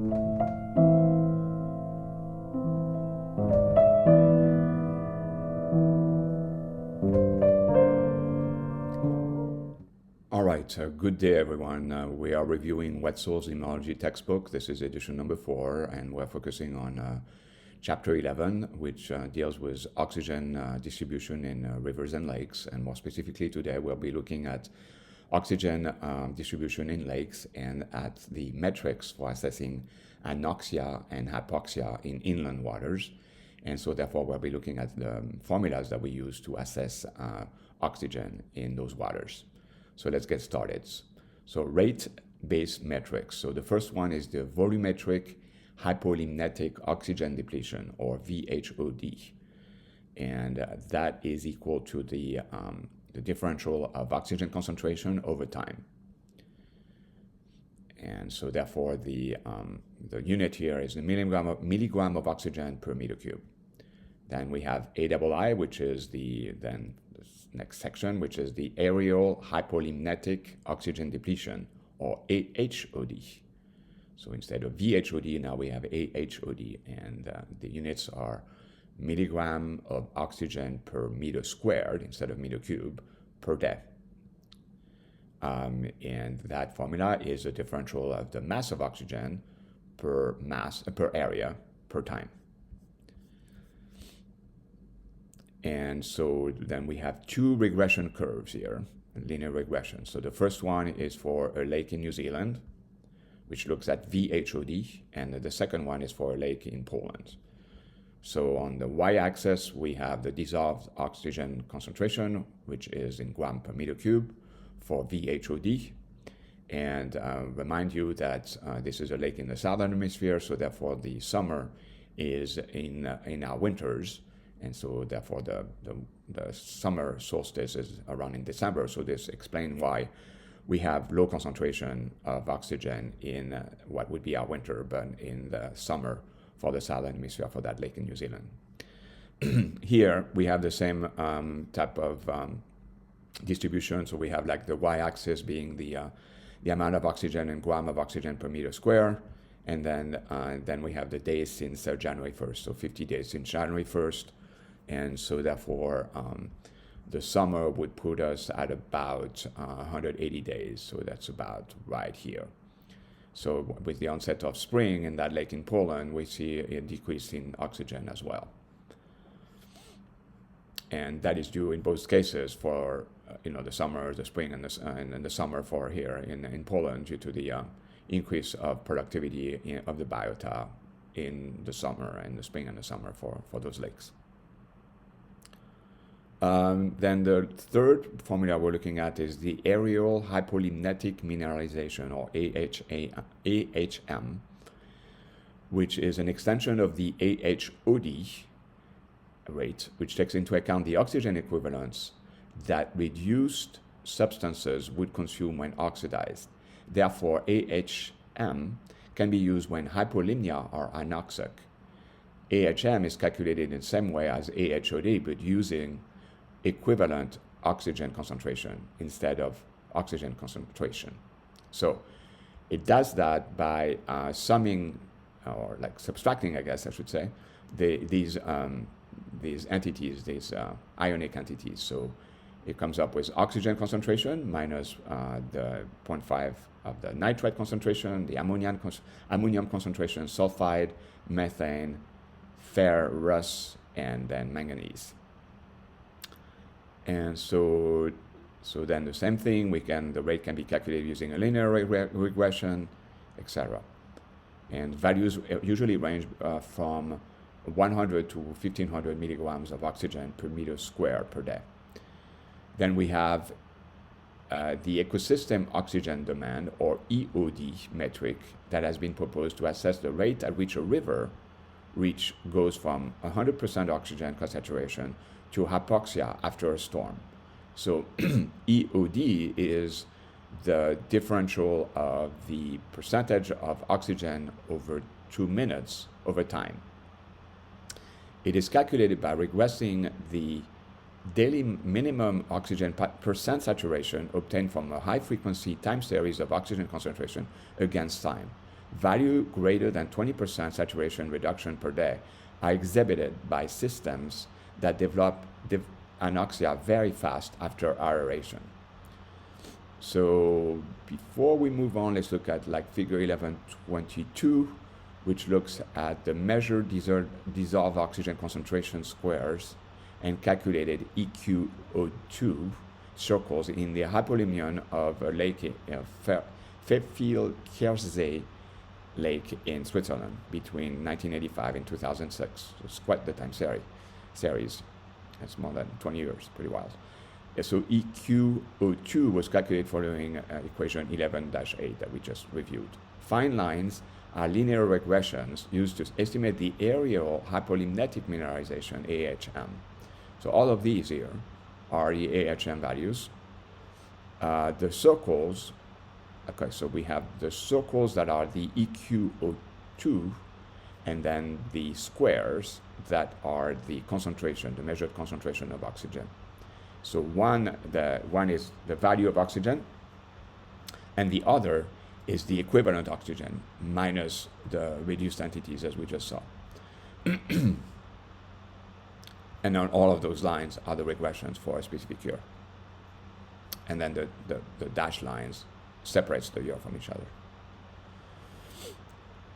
All right, good day everyone. We are reviewing Wetzel's Limnology textbook. This is edition number 4, and we're focusing on chapter 11, which deals with oxygen distribution in rivers and lakes. And more specifically today, we'll be looking at oxygen distribution in lakes and at the metrics for assessing anoxia and hypoxia in inland waters. And so therefore, we'll be looking at the formulas that we use to assess oxygen in those waters. So let's get started. So rate-based metrics. So the first one is the volumetric hypolimnetic oxygen depletion, or VHOD. And that is equal to the differential of oxygen concentration over time. And so therefore the unit here is the milligram of oxygen per meter cube. Then we have AII, which is the next section, which is the aerial hypolimnetic oxygen depletion, or AHOD. So instead of VHOD, now we have AHOD, and the units are milligram of oxygen per meter squared instead of meter cube per day. And that formula is a differential of the mass of oxygen per area per time. And so then we have two regression curves here, linear regression. So the first one is for a lake in New Zealand, which looks at VHOD, and the second one is for a lake in Poland. So on the y-axis, we have the dissolved oxygen concentration, which is in gram per meter cube for VHOD. And remind you that this is a lake in the southern hemisphere, so therefore the summer is in our winters. And so therefore the summer solstice is around in December. So this explains why we have low concentration of oxygen in what would be our winter, but in the summer for the southern hemisphere for that lake in New Zealand. Here we have the same type of distribution. So we have like the y-axis being the amount of oxygen in gram of oxygen per meter square. And then we have the days since January 1st. So 50 days since January 1st. And so therefore, the summer would put us at about 180 days. So that's about right here. So with the onset of spring in that lake in Poland, we see a decrease in oxygen as well. And that is due in both cases for the summer, the spring, and the summer for here in Poland due to the increase of productivity of the biota in the summer and the spring and the summer for those lakes. Then the third formula we're looking at is the aerial hypolimnetic mineralization, or AHM, which is an extension of the AHOD rate, which takes into account the oxygen equivalents that reduced substances would consume when oxidized. Therefore, AHM can be used when hypolimnia are anoxic. AHM is calculated in the same way as AHOD, but using equivalent oxygen concentration instead of oxygen concentration. So it does that by summing, or like subtracting, I guess I should say, these entities, these ionic entities. So it comes up with oxygen concentration minus the 0.5 of the nitrate concentration, the ammonium concentration, sulfide, methane, ferrous, and then manganese. And so then the same thing, the rate can be calculated using a linear regression, etc. And values usually range from 100 to 1500 milligrams of oxygen per meter square per day. Then we have the ecosystem oxygen demand, or EOD metric, that has been proposed to assess the rate at which a river goes from 100% oxygen concentration to hypoxia after a storm. So EOD is the differential of the percentage of oxygen over 2 minutes over time. It is calculated by regressing the daily minimum oxygen percent saturation obtained from a high frequency time series of oxygen concentration against time. value greater than 20% saturation reduction per day are exhibited by systems that develop anoxia very fast after aeration. So before we move on, let's look at like figure 1122, which looks at the measured dissolved oxygen concentration squares and calculated EqO2 circles in the hypolimnion of a lake, Fairfield-Kersee Lake in Switzerland between 1985 and 2006. It's quite the time series. It's more than 20 years, pretty wild. So EqO2 was calculated following equation 11-8 that we just reviewed. Fine lines are linear regressions used to estimate the areal hypolimnetic mineralization, AHM. So all of these here are the AHM values. The circles, okay, so we have the circles that are the EqO2, and then the squares that are the concentration, the measured concentration of oxygen. So one is the value of oxygen, and the other is the equivalent oxygen minus the reduced entities, as we just saw. And on all of those lines are the regressions for a specific year. And then the dashed lines separates the year from each other.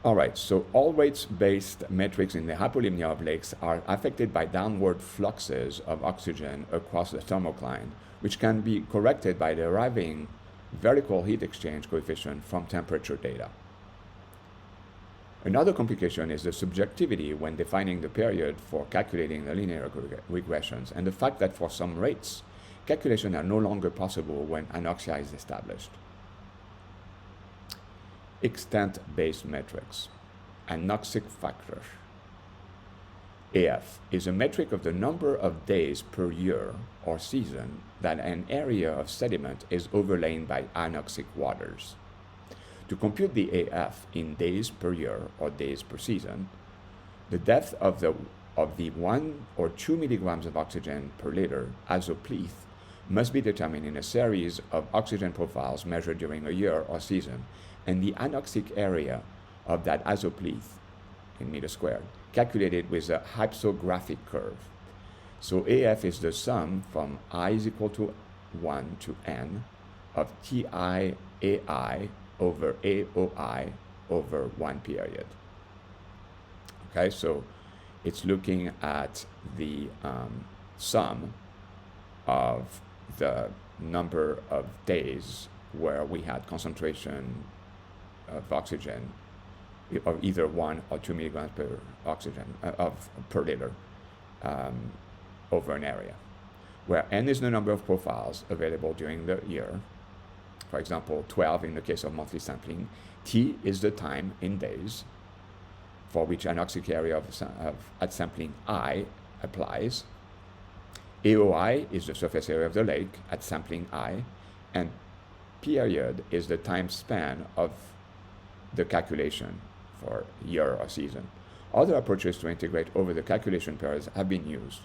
All right, so all rates-based metrics in the hypolimnia of lakes are affected by downward fluxes of oxygen across the thermocline, which can be corrected by deriving vertical heat exchange coefficient from temperature data. Another complication is the subjectivity when defining the period for calculating the linear regressions, and the fact that for some rates, calculations are no longer possible when anoxia is established. Extent-based metrics. Anoxic factor, AF, is a metric of the number of days per year or season that an area of sediment is overlain by anoxic waters. To compute the AF in days per year or days per season, the depth of the 1 or 2 milligrams of oxygen per liter azopleth must be determined in a series of oxygen profiles measured during a year or season, and the anoxic area of that azopleth in meters squared, calculated with a hypsographic curve. So AF is the sum from I is equal to 1 to n of TIAI over AOI over one period. Okay, so it's looking at the sum of the number of days where we had concentration of oxygen of either 1 or 2 milligrams per oxygen per liter over an area, where n is the number of profiles available during the year. For example, 12 in the case of monthly sampling. T is the time in days for which anoxic area at sampling I applies. AOI is the surface area of the lake at sampling I, and period is the time span of the calculation for year or season. Other approaches to integrate over the calculation periods have been used.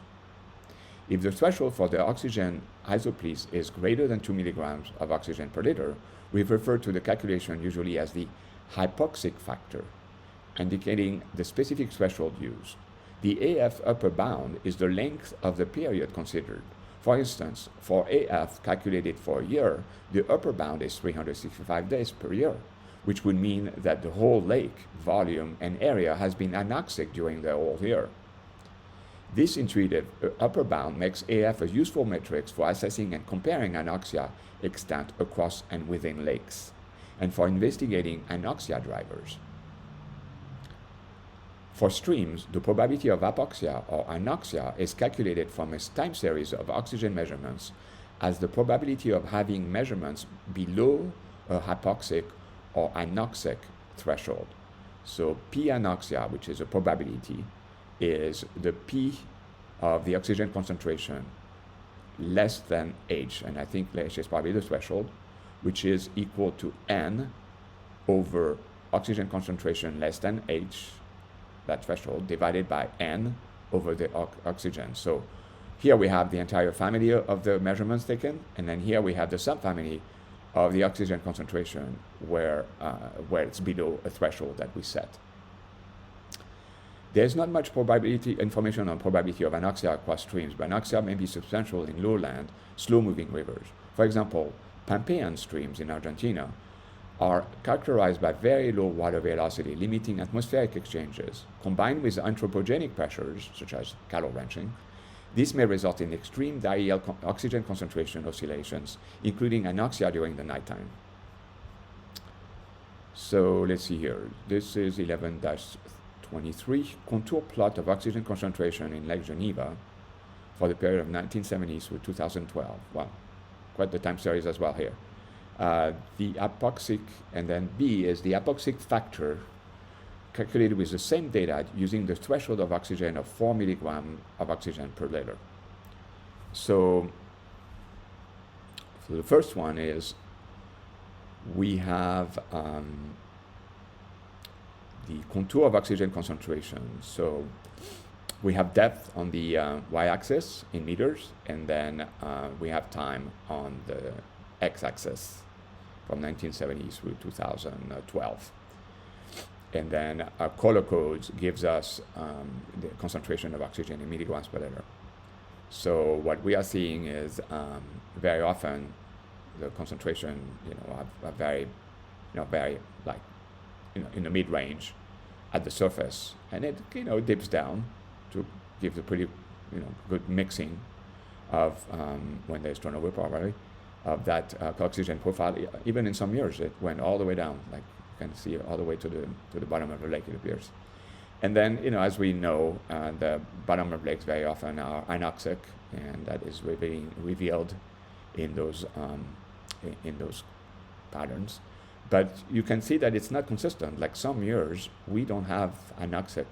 If the threshold for the oxygen isopleth is greater than 2 milligrams of oxygen per liter, we refer to the calculation usually as the hypoxic factor, indicating the specific threshold used. The AF upper bound is the length of the period considered. For instance, for AF calculated for a year, the upper bound is 365 days per year, which would mean that the whole lake, volume, and area has been anoxic during the whole year. This intuitive upper bound makes AF a useful metric for assessing and comparing anoxia extent across and within lakes, and for investigating anoxia drivers. For streams, the probability of hypoxia or anoxia is calculated from a time series of oxygen measurements as the probability of having measurements below a hypoxic or anoxic threshold. So P anoxia, which is a probability, is the P of the oxygen concentration less than H, and I think H is probably the threshold, which is equal to N over oxygen concentration less than H, that threshold, divided by N over the oxygen. So here we have the entire family of the measurements taken, and then here we have the subfamily of the oxygen concentration where it's below a threshold that we set. There's not much information on probability of anoxia across streams, but anoxia may be substantial in lowland, slow-moving rivers. For example, Pampean streams in Argentina are characterized by very low water velocity, limiting atmospheric exchanges. Combined with anthropogenic pressures, such as cattle ranching, this may result in extreme diel oxygen concentration oscillations, including anoxia during the nighttime. So let's see here. This is 11-23, contour plot of oxygen concentration in Lake Geneva for the period of 1970s through 2012. Wow, quite the time series as well here. The apoxic, and then B is the apoxic factor calculated with the same data using the threshold of oxygen of 4 milligrams of oxygen per liter. So the first one is we have the contour of oxygen concentration. So we have depth on the y-axis in meters, and then we have time on the x-axis from 1970 through 2012. And then our color codes gives us the concentration of oxygen in milligrams per liter. So what we are seeing is very often the concentration, are very, like, in the mid-range at the surface, and it, dips down to give the pretty, good mixing of when there's turnover probably of that oxygen profile. Even in some years, it went all the way down, like you can see all the way to the bottom of the lake, it appears. And then, as we know, the bottom of lakes very often are anoxic, and that is being revealed in those patterns. But you can see that it's not consistent. Like some years, we don't have anoxic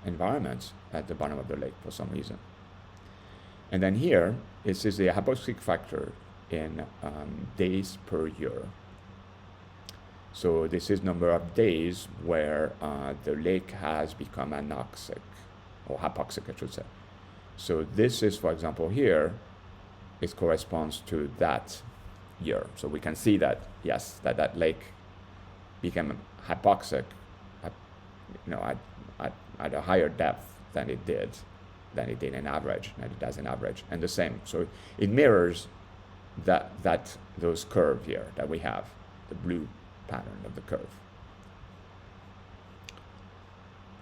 environments at the bottom of the lake for some reason. And then here, this is the hypoxic factor in days per year. So this is number of days where the lake has become anoxic, or hypoxic, I should say. So this is, for example, here, it corresponds to that year. So we can see that, yes, that lake became hypoxic, at a higher depth than it did in average, than it does in average, and the same. So it mirrors those curve here that we have, the blue pattern of the curve.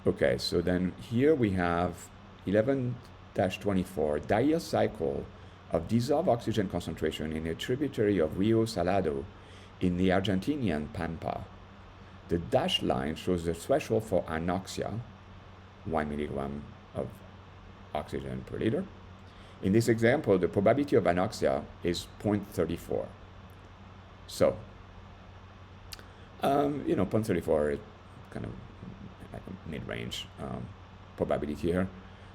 Okay, so then here we have 11-24, diel cycle of dissolved oxygen concentration in a tributary of Rio Salado in the Argentinian Pampa. The dashed line shows the threshold for anoxia, 1 milligram of oxygen per liter. In this example, the probability of anoxia is 0.34. So, 0.34 is kind of like a mid-range probability here.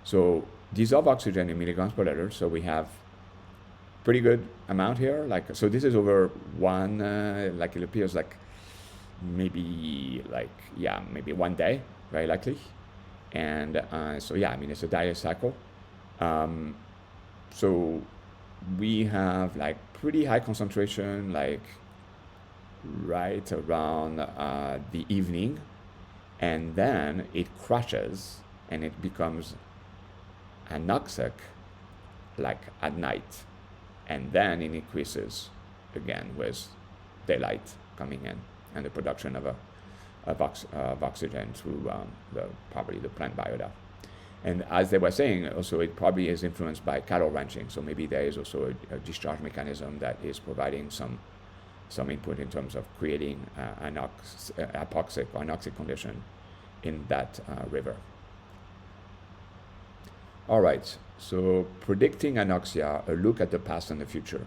So, dissolved oxygen in milligrams per liter, so we have pretty good amount here. So this is over one, it appears like maybe 1 day, very likely. And it's a diel cycle. So we have pretty high concentration, right around the evening, and then it crashes and it becomes anoxic at night, and then it increases again with daylight coming in and the production of oxygen through probably the plant biota. And as they were saying, also it probably is influenced by cattle ranching, so maybe there is also a discharge mechanism that is providing some input in terms of creating hypoxic or anoxic condition in that river. All right, so predicting anoxia, a look at the past and the future.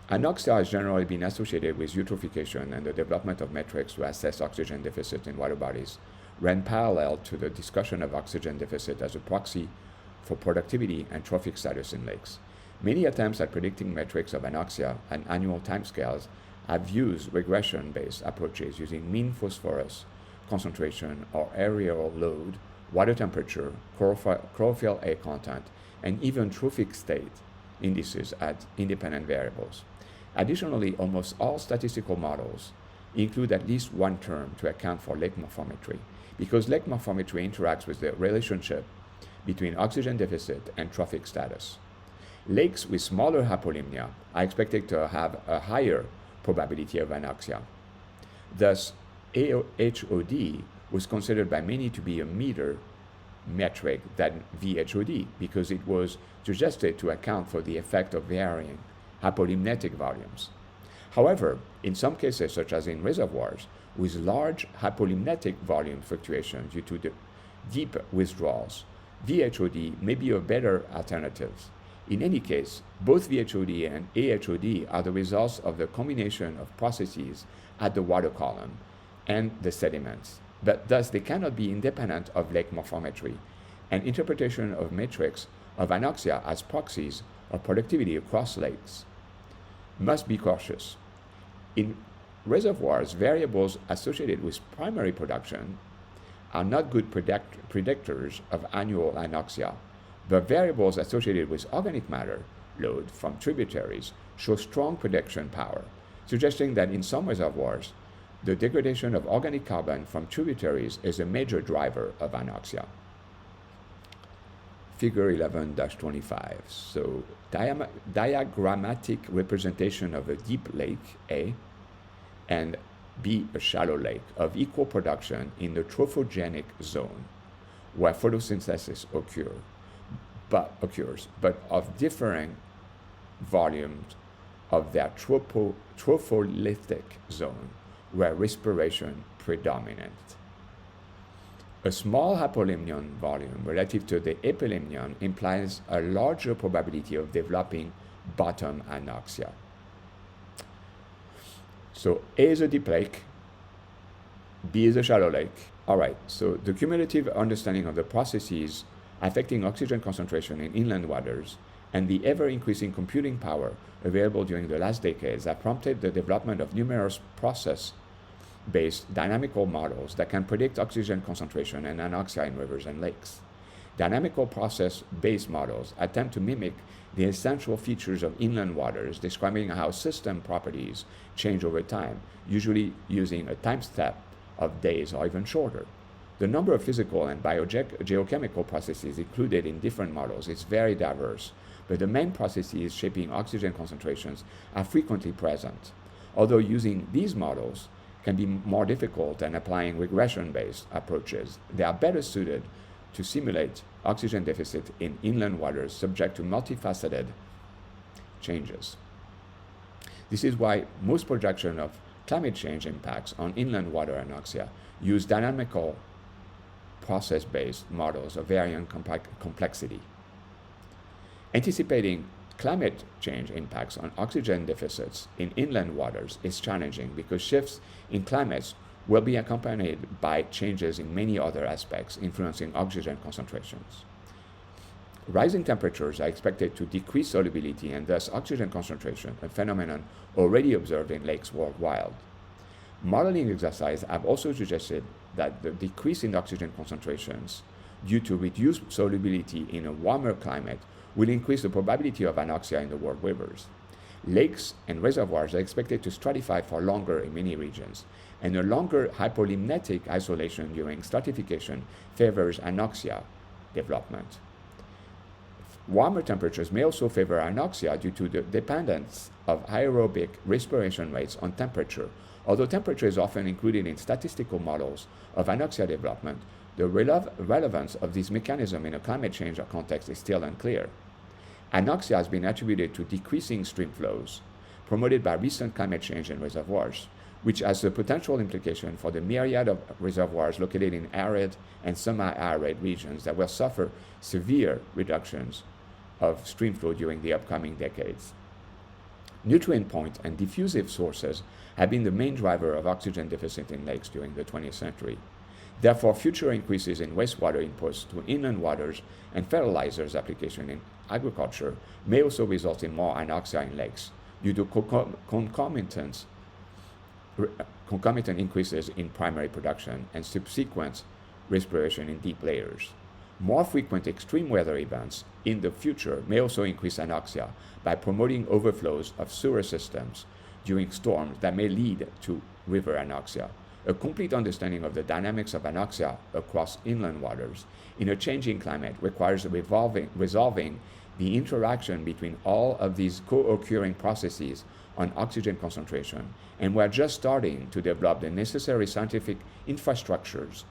Anoxia has generally been associated with eutrophication, and the development of metrics to assess oxygen deficit in water bodies ran parallel to the discussion of oxygen deficit as a proxy for productivity and trophic status in lakes. Many attempts at predicting metrics of anoxia and annual timescales have used regression-based approaches using mean phosphorus concentration or aerial load, water temperature, chlorophyll A content, and even trophic state indices as independent variables. Additionally, almost all statistical models include at least one term to account for lake morphometry, because lake morphometry interacts with the relationship between oxygen deficit and trophic status. Lakes with smaller hypolimnia are expected to have a higher probability of anoxia. Thus, AHOD was considered by many to be a meter metric than VHOD because it was suggested to account for the effect of varying hypolimnetic volumes. However, in some cases, such as in reservoirs, with large hypolimnetic volume fluctuations due to the deep withdrawals, VHOD may be a better alternative. In any case, both VHOD and AHOD are the results of the combination of processes at the water column and the sediments, but thus they cannot be independent of lake morphometry, and interpretation of metrics of anoxia as proxies of productivity across lakes must be cautious. In reservoirs, variables associated with primary production are not good predictors of annual anoxia, but variables associated with organic matter load from tributaries show strong prediction power, suggesting that in some reservoirs, the degradation of organic carbon from tributaries is a major driver of anoxia. Figure 11-25. So diagrammatic representation of a deep lake, A, and B, a shallow lake, of equal production in the trophogenic zone, where photosynthesis occurs, but of differing volumes of their tropholytic zone, where respiration predominant. A small hypolimnion volume relative to the epilimnion implies a larger probability of developing bottom anoxia. So A is a deep lake, B is a shallow lake. All right, so the cumulative understanding of the processes affecting oxygen concentration in inland waters and the ever-increasing computing power available during the last decades have prompted the development of numerous process-based dynamical models that can predict oxygen concentration and anoxia in rivers and lakes. Dynamical process-based models attempt to mimic the essential features of inland waters, describing how system properties change over time, usually using a time step of days or even shorter. The number of physical and biogeochemical processes included in different models is very diverse, but the main processes shaping oxygen concentrations are frequently present. Although using these models can be more difficult than applying regression-based approaches, they are better suited to simulate oxygen deficit in inland waters subject to multifaceted changes. This is why most projections of climate change impacts on inland water anoxia use dynamical process-based models of varying complexity. Anticipating climate change impacts on oxygen deficits in inland waters is challenging because shifts in climates will be accompanied by changes in many other aspects influencing oxygen concentrations. Rising temperatures are expected to decrease solubility and thus oxygen concentration, a phenomenon already observed in lakes worldwide. Modeling exercises have also suggested that the decrease in oxygen concentrations due to reduced solubility in a warmer climate will increase the probability of anoxia in the world rivers. Lakes and reservoirs are expected to stratify for longer in many regions, and a longer hypolimnetic isolation during stratification favors anoxia development. Warmer temperatures may also favor anoxia due to the dependence of aerobic respiration rates on temperature. Although temperature is often included in statistical models of anoxia development, the relevance of this mechanism in a climate change context is still unclear. Anoxia has been attributed to decreasing stream flows promoted by recent climate change in reservoirs, which has a potential implication for the myriad of reservoirs located in arid and semi-arid regions that will suffer severe reductions of stream flow during the upcoming decades. Nutrient point and diffusive sources have been the main driver of oxygen deficit in lakes during the 20th century. Therefore, future increases in wastewater inputs to inland waters and fertilizers application in agriculture may also result in more anoxia in lakes due to concomitant increases in primary production and subsequent respiration in deep layers. More frequent extreme weather events in the future may also increase anoxia by promoting overflows of sewer systems during storms that may lead to river anoxia. A complete understanding of the dynamics of anoxia across inland waters in a changing climate requires resolving the interaction between all of these co-occurring processes on oxygen concentration, and we're just starting to develop the necessary scientific infrastructures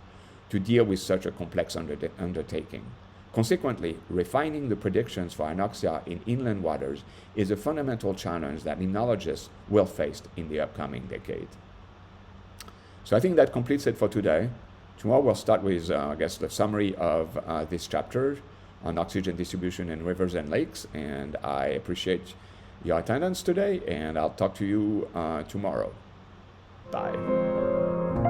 to deal with such a complex undertaking. Consequently, refining the predictions for anoxia in inland waters is a fundamental challenge that limnologists will face in the upcoming decade. So I think that completes it for today. Tomorrow we'll start with, the summary of this chapter on oxygen distribution in rivers and lakes, and I appreciate your attendance today, and I'll talk to you tomorrow. Bye.